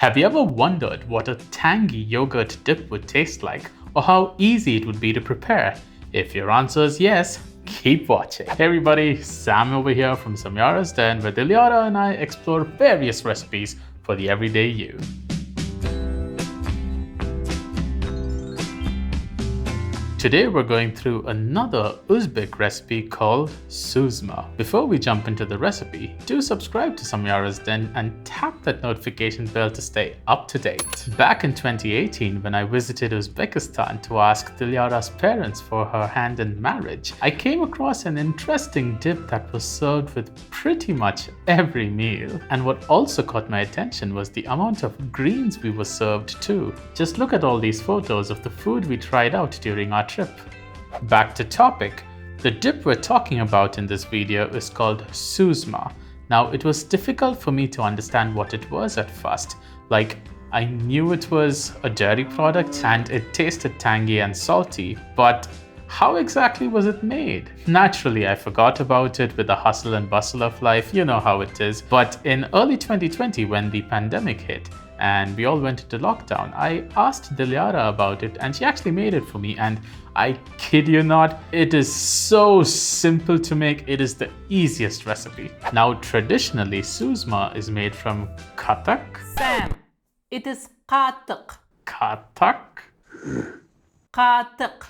Have you ever wondered what a tangy yogurt dip would taste like, or how easy it would be to prepare? If your answer is yes, keep watching. Hey everybody, Sam over here from Samyara's Den, where Dilyara and I explore various recipes for the everyday you. Today we're going through another Uzbek recipe called suzma. Before we jump into the recipe, do subscribe to Samyara's Den and tap that notification bell to stay up to date. Back in 2018, when I visited Uzbekistan to ask Dilyara's parents for her hand in marriage, I came across an interesting dip that was served with pretty much every meal. And what also caught my attention was the amount of greens we were served too. Just look at all these photos of the food we tried out during our trip. Back to topic, the dip we're talking about in this video is called suzma. Now, it was difficult for me to understand what it was at first. Like, I knew it was a dairy product and it tasted tangy and salty, but how exactly was it made? Naturally, I forgot about it with the hustle and bustle of life, you know how it is. But in early 2020, when the pandemic hit and we all went into lockdown, I asked Dilyara about it and she actually made it for me, and I kid you not, it is so simple to make. It is the easiest recipe. Now, traditionally, suzma is made from katak. Sam, it is qatak. Katak? Qatak.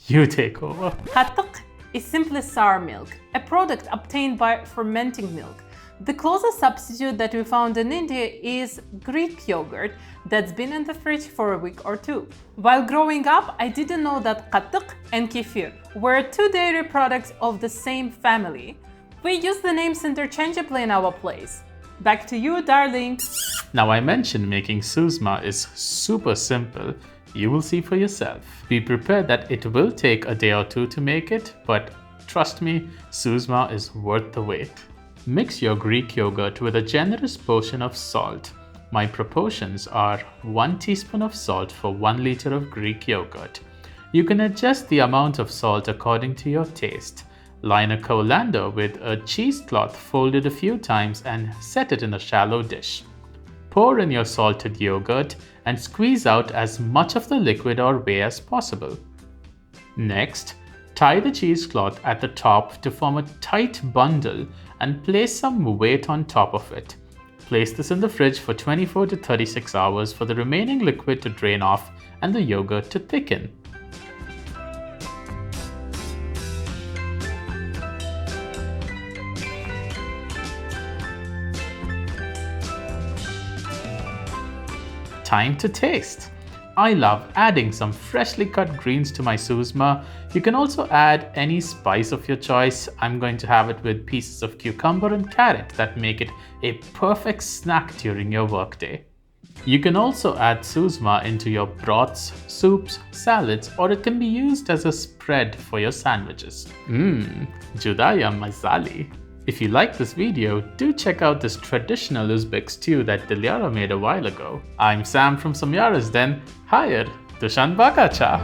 You take over. Qatak is simply sour milk, a product obtained by fermenting milk. The closest substitute that we found in India is Greek yogurt that's been in the fridge for a week or two. While growing up, I didn't know that qatak and kefir were two dairy products of the same family. We use the names interchangeably in our place. Back to you, darling. Now, I mentioned making suzma is super simple. You will see for yourself. Be prepared that it will take a day or two to make it, but trust me, suzma is worth the wait. Mix your Greek yogurt with a generous portion of salt. My proportions are 1 teaspoon of salt for 1 liter of Greek yogurt. You can adjust the amount of salt according to your taste. Line a colander with a cheesecloth folded a few times and set it in a shallow dish. Pour in your salted yogurt and squeeze out as much of the liquid or whey as possible. Next, tie the cheesecloth at the top to form a tight bundle and place some weight on top of it. Place this in the fridge for 24 to 36 hours for the remaining liquid to drain off and the yogurt to thicken. Time to taste. I love adding some freshly cut greens to my suzma. You can also add any spice of your choice. I'm going to have it with pieces of cucumber and carrot that make it a perfect snack during your workday. You can also add suzma into your broths, soups, salads, or it can be used as a spread for your sandwiches. Judaya mazali. If you like this video, do check out this traditional Uzbek stew that Dilyara made a while ago. I'm Sam from Samyara's Den. Hayır, Dushan Bakacha.